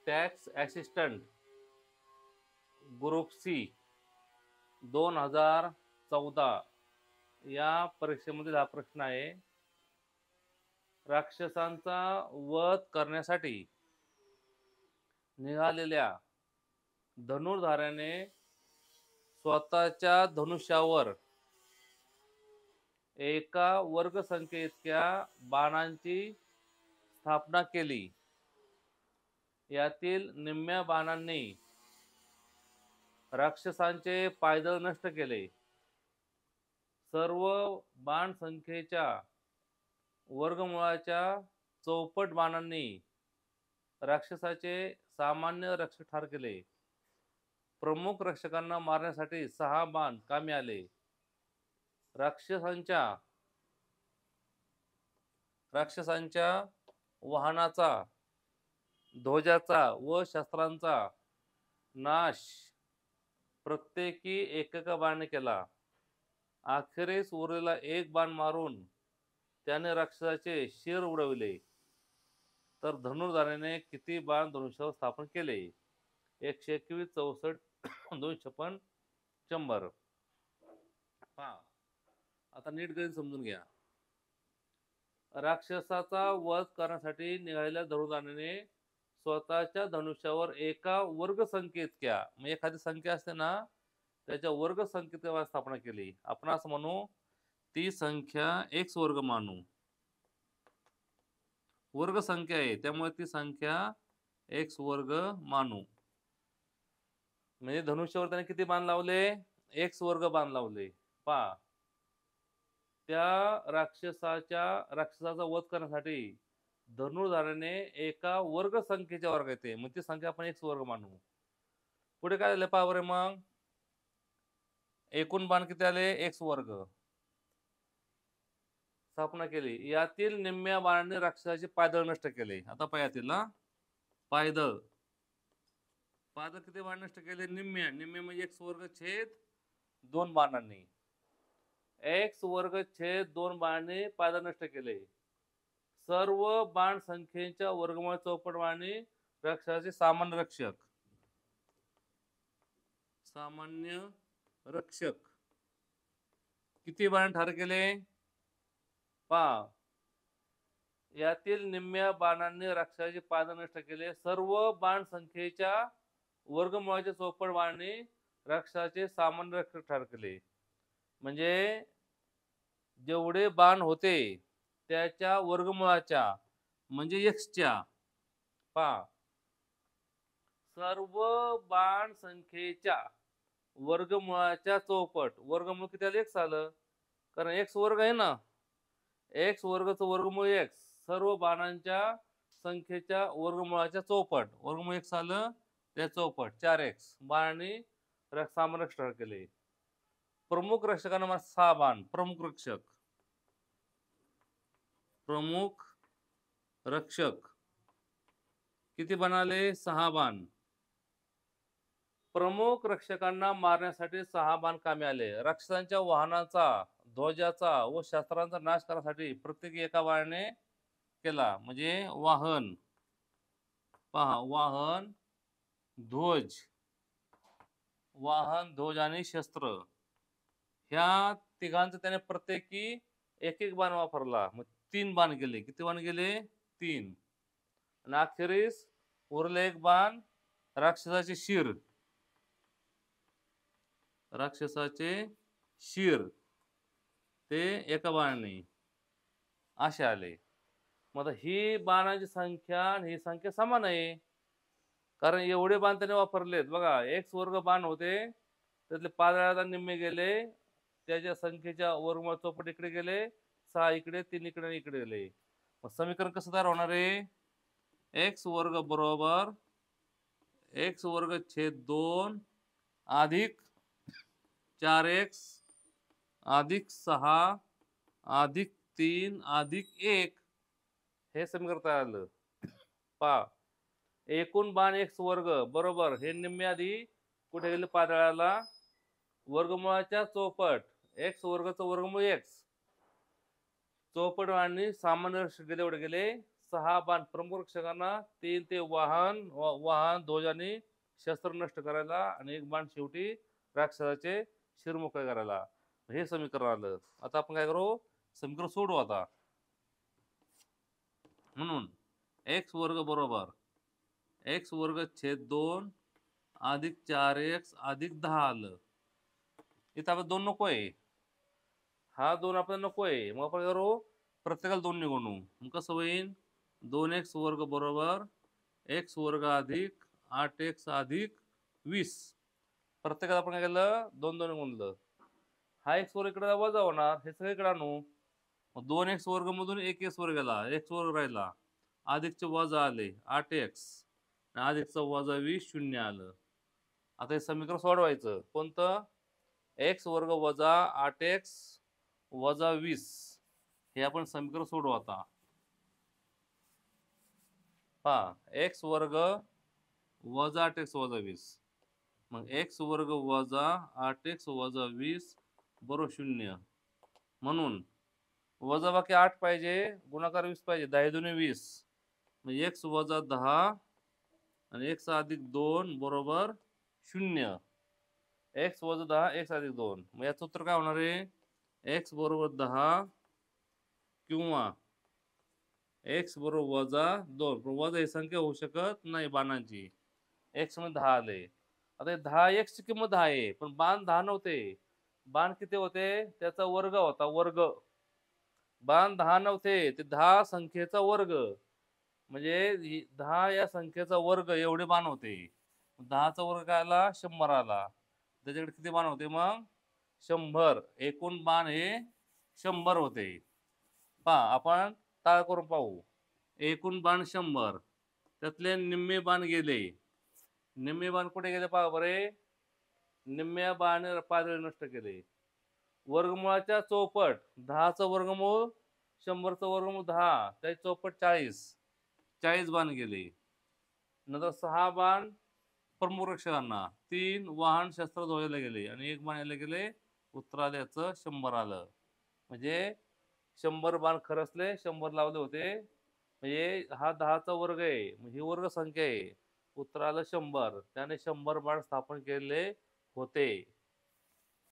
Tax assistant group C 2014 या परीक्षेमधील हा प्रश्न आहे. राक्षसांचा वध करण्यासाठी निघालेल्या धनुर्धार्याने स्वतःच्या धनुष्यावर एका वर्गसंख्ये इतक्या बाणांची स्थापना केली. यातील निम्म्या बाणांनी राक्षसांचे पायदळ नष्ट केले. सर्व बाण संख्येच्या वर्गमुळाच्या चौपट बाणांनी राक्षसाचे सामान्य रक्षक ठार केले. प्रमुख रक्षकांना मारण्यासाठी 6 बाण कामी आले. राक्षसांच्या वाहनाचा, ध्वजाचा व शस्त्रांचा नाश प्रत्येकी एकेका बाणाने केला. अखेरीस उरलेला एक बाण मारून त्याने राक्षसाचे शिर उडविले. तर धनुर्धार्याने किती बाण धनुष्यावर स्थापन केले? 121, 64, 256, 100. पहा, आता नीट गणित समजून घ्या. राक्षसाचा वध करण्यासाठी निघालेल्या धनुर्धार्याने स्वतःच्या धनुष्यावर एका वर्गसंख्ये इतक्या, म्हणजे एखादी संख्या असते ना, त्याच्या वर्गसंख्येची स्थापना केली. आपण असं म्हणू, ती संख्या x वर्ग मानू. वर्गसंख्या आहे त्यामुळे ती संख्या x वर्ग मानू. म्हणजे धनुष्यावर त्याने किती बाण लावले? x वर्ग बाण लावले. पहा, त्या राक्षसाचा वध करण्यासाठी धनुर्धार्याने एका वर्गसंख्येच्या वर्ग येते, मग ती संख्या आपण x वर्ग मानू. पुढे काय झालं पहा बरं. मग एकूण बाण किती आले? x वर्ग स्थापना केली. यातील निम्म्या बाणांनी राक्षसाचे पायदळ नष्ट केले. आता पहा यातील ना, पायदळ किती बाण नष्ट केले? निम्म्या म्हणजे x वर्ग छेद 2 बाणांनी. x वर्ग छेद 2 बाणांनी पायदळ नष्ट केले. सर्व बाण संख्येच्या वर्गमूळ चौपट बाणांनी राक्षसाचे सामान्य रक्षक किती बाण ठार केले? पहा, यातील निम्म्या बाणांनी राक्षसाचे पायदळ नष्ट केले. सर्व बाण संख्येच्या वर्गमुळाच्या चौपट बाणांनी राक्षसाचे सामान्य रक्षक ठार केले. म्हणजे जेवढे बाण होते त्याच्या वर्गमुळाच्या, म्हणजे x पहा, सर्व बाण संख्येच्या वर्गमुळाच्या चौपट. वर्गमूळ किती आलं? x आलं, कारण x वर्ग आहे ना. x वर्गचं वर्गमूळ x. सर्व बाणांच्या संख्येच्या वर्गमुळाच्या चौपट. वर्गमूळ x आलं, त्या चौपट 4x बाणांनी सामान्य रक्षक ठार केले. प्रमुख रक्षकांना 6 बाण. प्रमुख रक्षक किती बनाले? 6 बाण. प्रमुख रक्षकांना मारण्यासाठी 6 बाण कामी आले. राक्षसांच्या वाहनाचा, ध्वजाचा व शस्त्रांचा नाश करण्यासाठी प्रत्येकी एका बाणाने केला. म्हणजे वाहन, पहा, वाहन, ध्वज आणि शस्त्र, ह्या तिघांचं त्याने प्रत्येकी एक बाण वापरला. मग 3 बाण गेले. किती बाण गेले? 3. आणि अखेरीस उरले एक बाण, राक्षसाचे शिर, ते एका बाणाने असे आले. मग ही बाणाची संख्या आणि ही संख्या समान आहे, कारण एवढे बाण त्याने वापरलेत. बघा, x वर्ग बाण होते, त्यातले पादळाला निम्मे गेले, त्याच्या संख्येच्या वर्गमूळ चौपट इकडे गेले, 6 इकडे, 3 इकडे, इकडे गेले. मग समीकरण कसं तयार होणार आहे? x वर्ग बरोबर x वर्ग छेद 2 अधिक 4x अधिक 6 अधिक 3 अधिक 1, हे समीकरण तयार झालं. पहा, एकूण बाण x वर्ग बरोबर हे निम्मे आधी कुठे गेले? पादळाला. वर्गमुळाच्या चौपट, x वर्गचं वर्गमूळ x, चौपट बाणांनी सामान्य रक्षक गेले, एवढे गेले 6 बाण प्रमुख रक्षकांना 3 ते वाहन ध्वज आणि शस्त्र नष्ट करायला आणि 1 बाण शेवटी राक्षसाचे शिर मोकळे करायला. हे समीकरण आलं. आता आपण काय करू, समीकरण सोडू आता. म्हणून x वर्ग बरोबर x वर्ग छेद 2 अधिक 4x अधिक 10 आलं. इथं आपण 2 नको आहे, हा 2 आपल्याला नको आहे. मग आपण करू प्रत्येकाला 2 निघून. मग कसं होईल, 2x वर्ग बरोबर x वर्ग अधिक 8x अधिक 20. प्रत्येकाला आपण काय केलं, 2 गुणलं. हा x वर्ग इकडे वजा होणार, हे सगळं इकडे आणू. मग 2x वर्ग मधून 1x वर्ग गेला, x वर्ग राहिला, अधिकचे वजा आले 8x, अधिकचं वजा 20 शून्य आलं. आता हे समीकरण सोडवायचं. कोणतं, x वर्ग वजा 8x वजा 20, हे आपण समीकरण सोडवू आता. पहा, x वर्ग वजा 8x वजा 20, मग x वर्ग वजा 8x वजा 20 बरोबर 0. म्हणून वजा बाकी 8 पाहिजे, गुणाकार 20 पाहिजे, 10 दुने 20, मग x वजा 10 आणि x अधिक 2 बरोबर 0. x वजा 10 x अधिक 2, मग याचं उत्तर काय होणार आहे, x बरोबर 10 किंवा x बरोबर वजा 2. वजा ही संख्या होऊ शकत नाही बाणांची. x मध्ये 10 आले. आता 10 x ची किंमत 10 आहे, पण बाण 10 नव्हते. बाण किती होते, त्याचा वर्ग होता, वर्ग. बाण 10 नव्हते, ते 10 संख्येचा वर्ग. म्हणजे 10 या संख्येचा वर्ग एवढे बाण होते. 10चा वर्ग काय आला, 100 आला. त्याच्याकडे किती बाण होते मग, 100. एकूण बाण हे 100 होते. पहा, आपण टाळ करून पाहू. एकूण बाण 100, त्यातले निम्मे बाण गेले. निम्मे बाण कुठे गेले पहा बरे, निम्म्या बाण पादळी नष्ट केले. वर्गमुळाच्या चौपट, 10चं वर्गमूळ 100चं वर्गमूळ 10, त्याची चौपट 40 बाण गेले. नंतर 6 बाण प्रमुख रक्षकांना, 3 वाहन शस्त्र ध्वजाला गेले आणि 1 बाण यायला गेले. उत्तर आलं याचं 100 आलं. म्हणजे 100 बाण खरचले, 100 लावले होते. म्हणजे हा 10चा वर्ग आहे, ही वर्ग संख्या आहे. उत्तर आलं 100. त्याने 100 बाण स्थापन केले होते.